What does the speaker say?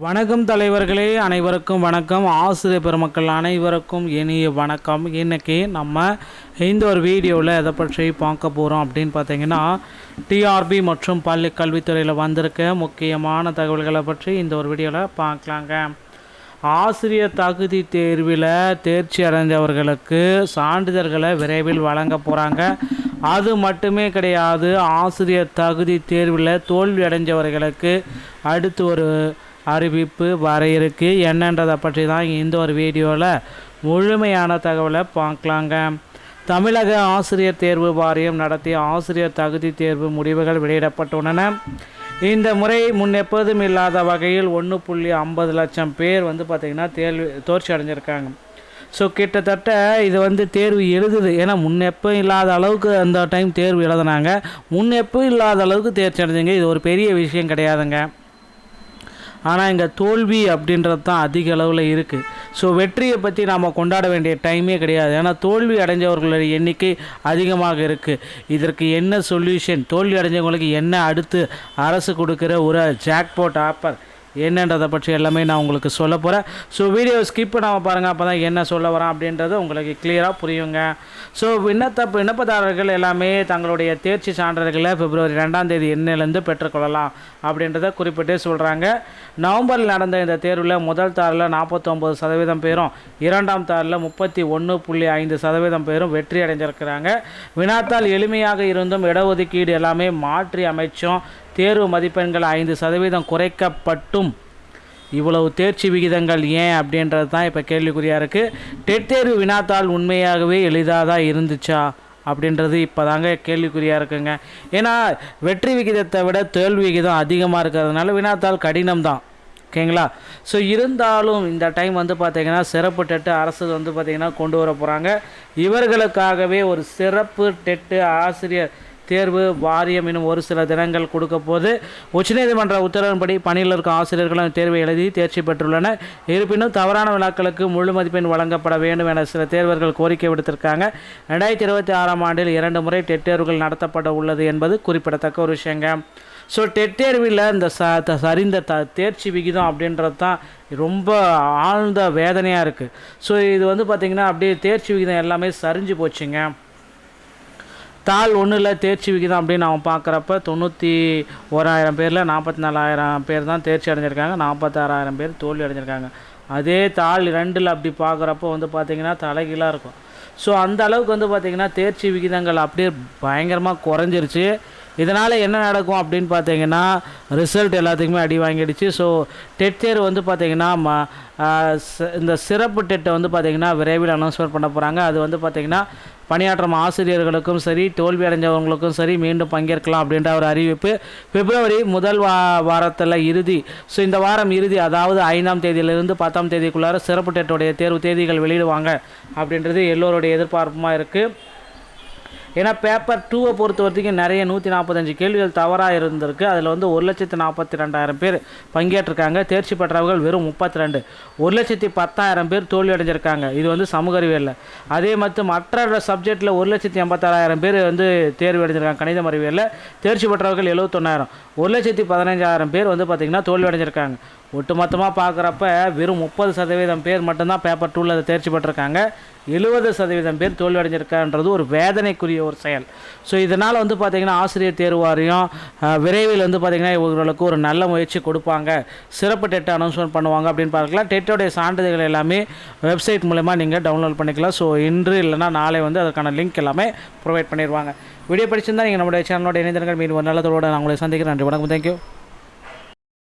வணக்கம் தலைவர்களே, அனைவருக்கும் வணக்கம். ஆசிரியர் பெருமக்கள் அனைவருக்கும் இனிய வணக்கம். இன்றைக்கி நம்ம இந்த ஒரு வீடியோவில் எதை பற்றி பார்க்க போகிறோம் அப்படின்னு பார்த்தீங்கன்னா, டிஆர்பி மற்றும் பள்ளி கல்வித்துறையில் வந்திருக்க முக்கியமான தகவல்களை பற்றி இந்த ஒரு வீடியோவில் பார்க்கலாங்க. ஆசிரியர் தகுதி தேர்வில் தேர்ச்சி அடைந்தவர்களுக்கு சான்றிதழ்களை விரைவில் வழங்க போகிறாங்க. அது மட்டுமே கிடையாது, ஆசிரியர் தகுதி தேர்வில் தோல்வி அடைஞ்சவர்களுக்கு அடுத்து ஒரு அறிவிப்பு வர இருக்கு. என்னன்றதை பற்றி தான் இந்த ஒரு வீடியோவில் முழுமையான தகவலை பார்க்கலாங்க. தமிழக ஆசிரியர் தேர்வு வாரியம் நடத்திய ஆசிரியர் தகுதி தேர்வு முடிவுகள் வெளியிடப்பட்டுள்ளன. இந்த முறை முன்னெப்போதும் இல்லாத வகையில் 1.50 லட்சம் பேர் பார்த்திங்கன்னா தேர்ச்சி அடைஞ்சிருக்காங்க. ஸோ கிட்டத்தட்ட இது தேர்வு எழுதுது. ஏன்னா முன்னெப்போ இல்லாத அளவுக்கு அந்த டைம் தேர்வு எழுதுனாங்க. முன்னெப்போ இல்லாத அளவுக்கு தேர்ச்சி அடைஞ்சிங்க. இது ஒரு பெரிய விஷயம் கிடையாதுங்க. ஆனால் இங்கே தோல்வி அப்படின்றது தான் அதிக அளவில் இருக்குது. ஸோ வெற்றியை பற்றி நாம் கொண்டாட வேண்டிய டைமே கிடையாது. ஏன்னா தோல்வி அடைஞ்சவர்களுடைய எண்ணிக்கை அதிகமாக இருக்குது. இதற்கு என்ன சொல்யூஷன், தோல்வி அடைஞ்சவங்களுக்கு என்ன அடுத்து அரசு கொடுக்குற ஒரு ஜாக்பாட் ஆஃபர் என்னன்றதை பற்றி எல்லாமே நான் உங்களுக்கு சொல்ல போகிறேன். ஸோ வீடியோ ஸ்கிப் பண்ணாமல் பாருங்கள். அப்போ தான் என்ன சொல்ல வரேன் அப்படின்றது உங்களுக்கு கிளியராக புரியுங்க. ஸோ விண்ணப்பதாரர்கள் எல்லாமே தங்களுடைய தேர்ச்சி சான்றிதழ்களை பிப்ரவரி 2ஆம் தேதி எண்ணிலேருந்து பெற்றுக்கொள்ளலாம் அப்படின்றத குறிப்பிட்டே சொல்கிறாங்க. நவம்பரில் நடந்த இந்த தேர்வில் முதல் தாரில் 49% பேரும், இரண்டாம் தாரில் 31.5% பேரும் வெற்றி அடைஞ்சிருக்கிறாங்க. வினாத்தால் எளிமையாக இருந்தும் இடஒதுக்கீடு எல்லாமே மாற்றி அமைச்சும் தேர்வு மதிப்பெண்கள் 5% குறைக்கப்பட்டும் இவ்வளவு தேர்ச்சி விகிதங்கள் ஏன் அப்படின்றது தான் இப்போ கேள்விக்குறியாக இருக்குது. டெட் தேர்வு வினாத்தால் உண்மையாகவே எளிதாக தான் இருந்துச்சா அப்படின்றது இப்போ தாங்க கேள்விக்குறியாக இருக்குங்க. ஏன்னா வெற்றி விகிதத்தை விட தோல்வி விகிதம் அதிகமாக இருக்கிறதுனால வினாத்தால் கடினம் தான். ஓகேங்களா? ஸோ இருந்தாலும் இந்த டைம் பார்த்திங்கன்னா சிறப்பு டெட்டு அரசு பார்த்திங்கன்னா கொண்டு வர போகிறாங்க. இவர்களுக்காகவே ஒரு சிறப்பு டெட்டு ஆசிரியர் தேர்வு வாரியம் இன்னும் ஒரு சில தினங்கள் கொடுக்க போது. உச்சநீதிமன்ற உத்தரவின்படி பணியில் இருக்கும் ஆசிரியர்களும் தேர்வை எழுதி தேர்ச்சி பெற்றுள்ளனர். இருப்பினும் தவறான வினாக்களுக்கு முழு மதிப்பெண் வழங்கப்பட வேண்டும் என சில தேர்வர்கள் கோரிக்கை விடுத்திருக்காங்க. 2026ஆம் ஆண்டில் 2 முறை டெட் தேர்வுகள் நடத்தப்பட உள்ளது என்பது குறிப்பிடத்தக்க ஒரு விஷயங்க. ஸோ டெட் தேர்வில் இந்த சரிந்த தேர்ச்சி விகிதம் அப்படின்றது தான் ரொம்ப ஆழ்ந்த வேதனையாக இருக்குது. ஸோ இது பார்த்திங்கன்னா அப்படியே தேர்ச்சி விகிதம் எல்லாமே சரிஞ்சு போச்சுங்க. தாள் 1ல் தேர்ச்சி விகிதம் அப்படின்னு நாம் பார்க்குறப்ப 91,000 பேரில் 44,000 பேர் தான் தேர்ச்சி அடைஞ்சிருக்காங்க. 46,000 பேர் தோல்வி அடைஞ்சிருக்காங்க. அதே தாள் 2ல் அப்படி பார்க்குறப்ப பார்த்திங்கன்னா தலைகீழாக இருக்கும். ஸோ அந்த அளவுக்கு பார்த்திங்கன்னா தேர்ச்சி விகிதங்கள் அப்படியே பயங்கரமாக குறைஞ்சிருச்சு. இதனால் என்ன நடக்கும் அப்படின்னு பார்த்தீங்கன்னா, ரிசல்ட் எல்லாத்துக்குமே அடி வாங்கிடுச்சு. ஸோ டெட் தேர்வு பார்த்திங்கன்னா இந்த சிறப்பு டெட்டை பார்த்திங்கன்னா விரைவில் அனௌன்ஸ்மெண்ட் பண்ண போகிறாங்க. அது பார்த்திங்கன்னா பணியாற்றும் ஆசிரியர்களுக்கும் சரி, தோல்வி அடைஞ்சவங்களுக்கும் சரி மீண்டும் பங்கேற்கலாம் அப்படின்ற ஒரு அறிவிப்பு பிப்ரவரி முதல் வாரத்தில் இறுதி. ஸோ இந்த வாரம் இறுதி, அதாவது 5ஆம் தேதியிலிருந்து 10ஆம் தேதிக்குள்ளார சிறப்பு டெட்டுடைய தேர்வு தேதிகள் வெளியிடுவாங்க அப்படின்றது எல்லோருடைய எதிர்பார்ப்புமாக இருக்குது. ஏன்னா பேப்பர் 2 பொறுத்த வரைக்கும் நிறைய 145 கேள்விகள் தவறாக இருந்திருக்கு. அதில் 1,42,000 பேர் பங்கேற்றிருக்காங்க. தேர்ச்சி பெற்றவர்கள் வெறும் 32. 1,10,000 பேர் தோல்வி அடைஞ்சிருக்காங்க. இது சமூக அறிவியலில். அதே மாதிரி மற்ற சப்ஜெக்டில் 1,86,000 பேர் தேர்வு அடைஞ்சிருக்காங்க. கணிதம் அறிவியலில் தேர்ச்சி பெற்றவர்கள் 71,000. 1,15,000 பேர் பார்த்திங்கன்னா தோல்வி அடைஞ்சிருக்காங்க. ஒட்டுமொத்தமாக பார்க்குறப்ப வெறும் 30% பேர் மட்டும்தான் பேப்பர் 2ல் தேர்ச்சி பெற்றிருக்காங்க. 70% பேர் தோல்வி அடைஞ்சிருக்கான்றது ஒரு வேதனைக்குரிய ஒரு செயல். ஸோ இதனால் பார்த்திங்கன்னா ஆசிரியர் தேர்வு வாரியம் விரைவில் பார்த்திங்கன்னா இவர்களுக்கு ஒரு நல்ல முயற்சி கொடுப்பாங்க. சிறப்பு டெட்டை அனௌன்ஸ்மெண்ட் பண்ணுவாங்க அப்படின்னு பார்க்கலாம். டெட்டோடைய சான்றிதழ்கள் எல்லாமே வெப்சைட் மூலமாக நீங்கள் டவுன்லோட் பண்ணிக்கலாம். ஸோ இன்று இல்லைனா நாளை அதற்கான லிங்க் எல்லாமே ப்ரொவைட் பண்ணிடுவாங்க. வீடியோ படிச்சிருந்தால் நீங்கள் நம்முடைய சேனலோட இணைந்திருங்கள். மீண்டும் ஒரு நல்லதோடு நான் உங்களை சந்திக்கிறேன். நன்றி, வணக்கம், தேங்க்யூ.